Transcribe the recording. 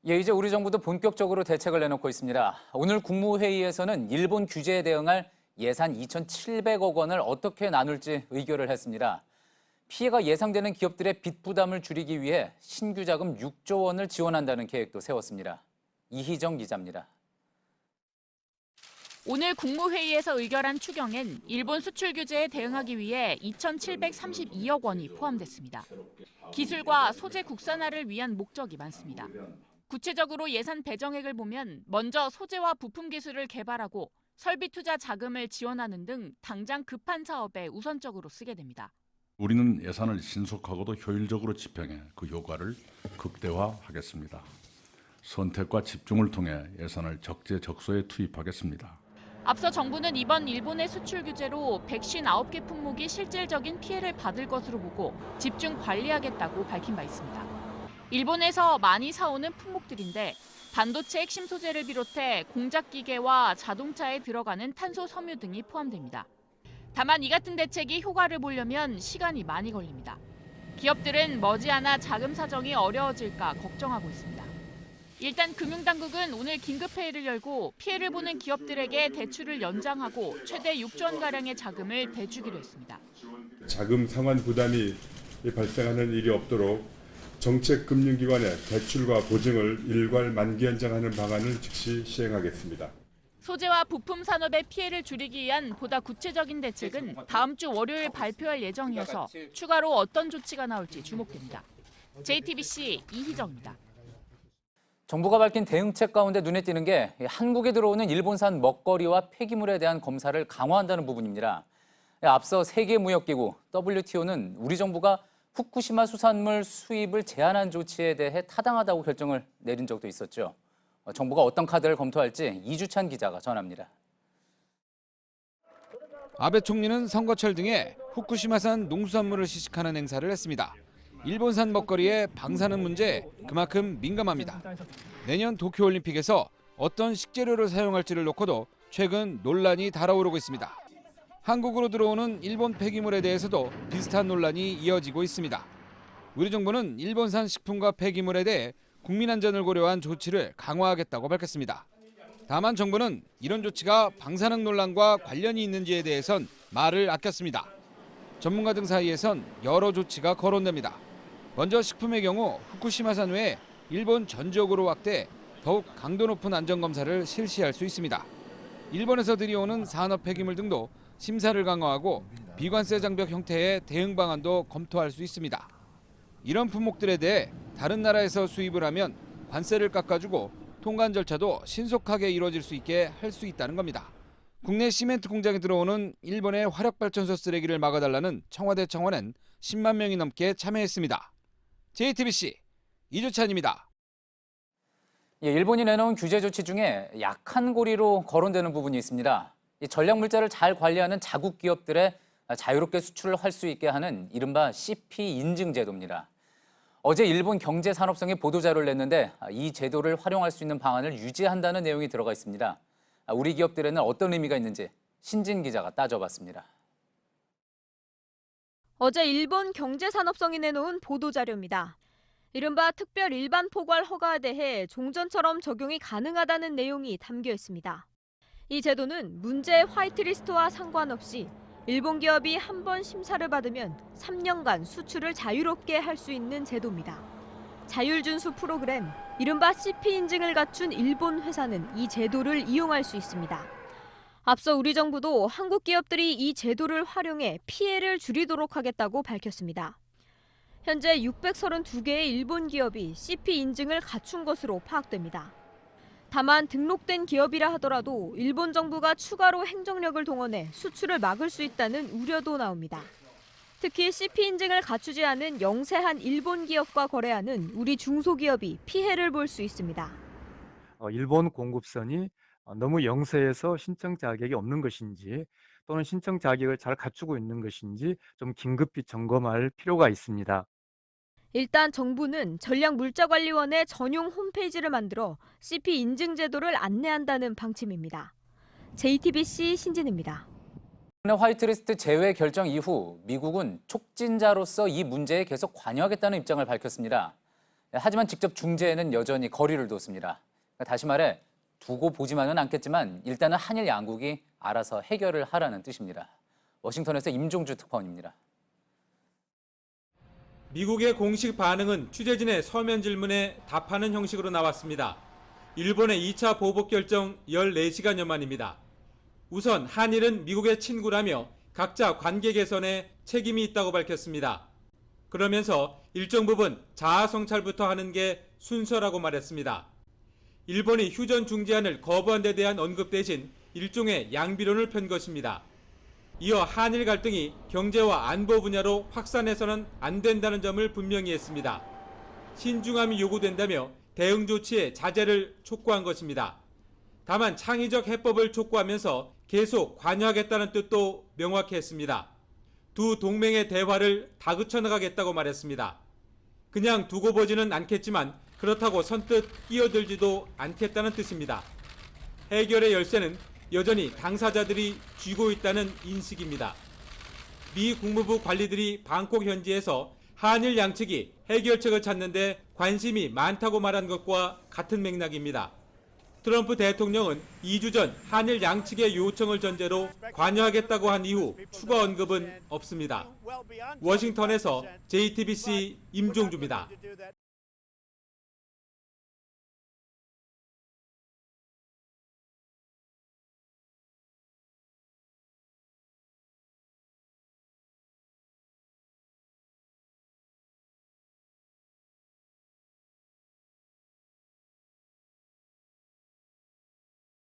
예, 이제 우리 정부도 본격적으로 대책을 내놓고 있습니다. 오늘 국무회의에서는 일본 규제에 대응할 예산 2,700억 원을 어떻게 나눌지 의결을 했습니다. 피해가 예상되는 기업들의 빚 부담을 줄이기 위해 신규자금 6조 원을 지원한다는 계획도 세웠습니다. 이희정 기자입니다. 오늘 국무회의에서 의결한 추경엔 일본 수출 규제에 대응하기 위해 2,732억 원이 포함됐습니다. 기술과 소재 국산화를 위한 목적이 많습니다. 구체적으로 예산 배정액을 보면 먼저 소재와 부품 기술을 개발하고 설비 투자 자금을 지원하는 등 당장 급한 사업에 우선적으로 쓰게 됩니다. 우리는 예산을 신속하고도 효율적으로 집행해 그 효과를 극대화하겠습니다. 선택과 집중을 통해 예산을 적재적소에 투입하겠습니다. 앞서 정부는 이번 일본의 수출 규제로 159개 품목이 실질적인 피해를 받을 것으로 보고 집중 관리하겠다고 밝힌 바 있습니다. 일본에서 많이 사오는 품목들인데 반도체 핵심 소재를 비롯해 공작 기계와 자동차에 들어가는 탄소 섬유 등이 포함됩니다. 다만 이 같은 대책이 효과를 보려면 시간이 많이 걸립니다. 기업들은 머지않아 자금 사정이 어려워질까 걱정하고 있습니다. 일단 금융당국은 오늘 긴급회의를 열고 피해를 보는 기업들에게 대출을 연장하고 최대 6조 원가량의 자금을 대주기로 했습니다. 자금 상환 부담이 발생하는 일이 없도록 정책금융기관의 대출과 보증을 일괄 만기 연장하는 방안을 즉시 시행하겠습니다. 소재와 부품 산업의 피해를 줄이기 위한 보다 구체적인 대책은 다음 주 월요일 발표할 예정이어서 추가로 어떤 조치가 나올지 주목됩니다. JTBC 이희정입니다. 정부가 밝힌 대응책 가운데 눈에 띄는 게 한국에 들어오는 일본산 먹거리와 폐기물에 대한 검사를 강화한다는 부분입니다. 앞서 세계무역기구 WTO는 우리 정부가 후쿠시마 수산물 수입을 제한한 조치에 대해 타당하다고 결정을 내린 적도 있었죠. 정부가 어떤 카드를 검토할지 이주찬 기자가 전합니다. 아베 총리는 선거철 등에 후쿠시마산 농수산물을 시식하는 행사를 했습니다. 일본산 먹거리의 방사능 문제에 그만큼 민감합니다. 내년 도쿄올림픽에서 어떤 식재료를 사용할지를 놓고도 최근 논란이 달아오르고 있습니다. 한국으로 들어오는 일본 폐기물에 대해서도 비슷한 논란이 이어지고 있습니다. 우리 정부는 일본산 식품과 폐기물에 대해 국민 안전을 고려한 조치를 강화하겠다고 밝혔습니다. 다만 정부는 이런 조치가 방사능 논란과 관련이 있는지에 대해선 말을 아꼈습니다. 전문가 등 사이에선 여러 조치가 거론됩니다. 먼저 식품의 경우 후쿠시마산 외에 일본 전 지역으로 확대 더욱 강도 높은 안전검사를 실시할 수 있습니다. 일본에서 들여오는 산업 폐기물 등도 심사를 강화하고 비관세 장벽 형태의 대응 방안도 검토할 수 있습니다. 이런 품목들에 대해 다른 나라에서 수입을 하면 관세를 깎아주고 통관 절차도 신속하게 이루어질 수 있게 할 수 있다는 겁니다. 국내 시멘트 공장에 들어오는 일본의 화력발전소 쓰레기를 막아달라는 청와대 청원엔 10만 명이 넘게 참여했습니다. JTBC 이주찬입니다. 예, 일본이 내놓은 규제 조치 중에 약한 고리로 거론되는 부분이 있습니다. 이 전략물자를 잘 관리하는 자국 기업들의 자유롭게 수출을 할 수 있게 하는 이른바 CP 인증 제도입니다. 어제 일본 경제산업성이 보도자료를 냈는데 이 제도를 활용할 수 있는 방안을 유지한다는 내용이 들어가 있습니다. 우리 기업들에는 어떤 의미가 있는지 신진 기자가 따져봤습니다. 어제 일본 경제산업성이 내놓은 보도자료입니다. 이른바 특별 일반 포괄 허가에 대해 종전처럼 적용이 가능하다는 내용이 담겨 있습니다. 이 제도는 문제의 화이트리스트와 상관없이 일본 기업이 한 번 심사를 받으면 3년간 수출을 자유롭게 할 수 있는 제도입니다. 자율준수 프로그램, 이른바 CP 인증을 갖춘 일본 회사는 이 제도를 이용할 수 있습니다. 앞서 우리 정부도 한국 기업들이 이 제도를 활용해 피해를 줄이도록 하겠다고 밝혔습니다. 현재 632개의 일본 기업이 CP 인증을 갖춘 것으로 파악됩니다. 다만 등록된 기업이라 하더라도 일본 정부가 추가로 행정력을 동원해 수출을 막을 수 있다는 우려도 나옵니다. 특히 CP 인증을 갖추지 않은 영세한 일본 기업과 거래하는 우리 중소기업이 피해를 볼 수 있습니다. 일본 공급선이 너무 영세해서 신청 자격이 없는 것인지 또는 신청 자격을 잘 갖추고 있는 것인지 좀 긴급히 점검할 필요가 있습니다. 일단 정부는 전략물자관리원의 전용 홈페이지를 만들어 CP 인증 제도를 안내한다는 방침입니다. JTBC 신진입니다. 화이트리스트 제외 결정 이후 미국은 촉진자로서 이 문제에 계속 관여하겠다는 입장을 밝혔습니다. 하지만 직접 중재에는 여전히 거리를 뒀습니다. 다시 말해 두고 보지만은 않겠지만 일단은 한일 양국이 알아서 해결을 하라는 뜻입니다. 워싱턴에서 임종주 특파원입니다. 미국의 공식 반응은 취재진의 서면 질문에 답하는 형식으로 나왔습니다. 일본의 2차 보복 결정 14시간여 만입니다. 우선 한일은 미국의 친구라며 각자 관계 개선에 책임이 있다고 밝혔습니다. 그러면서 일정 부분 자아 성찰부터 하는 게 순서라고 말했습니다. 일본이 휴전 중재안을 거부한 데 대한 언급 대신 일종의 양비론을 편 것입니다. 이어 한일 갈등이 경제와 안보 분야로 확산해서는 안 된다는 점을 분명히 했습니다. 신중함이 요구된다며 대응 조치의 자제를 촉구한 것입니다. 다만 창의적 해법을 촉구하면서 계속 관여하겠다는 뜻도 명확히 했습니다. 두 동맹의 대화를 다그쳐 나가겠다고 말했습니다. 그냥 두고 보지는 않겠지만 그렇다고 선뜻 끼어들지도 않겠다는 뜻입니다. 해결의 열쇠는 여전히 당사자들이 쥐고 있다는 인식입니다. 미 국무부 관리들이 방콕 현지에서 한일 양측이 해결책을 찾는 데 관심이 많다고 말한 것과 같은 맥락입니다. 트럼프 대통령은 2주 전 한일 양측의 요청을 전제로 관여하겠다고 한 이후 추가 언급은 없습니다. 워싱턴에서 JTBC 임종주입니다.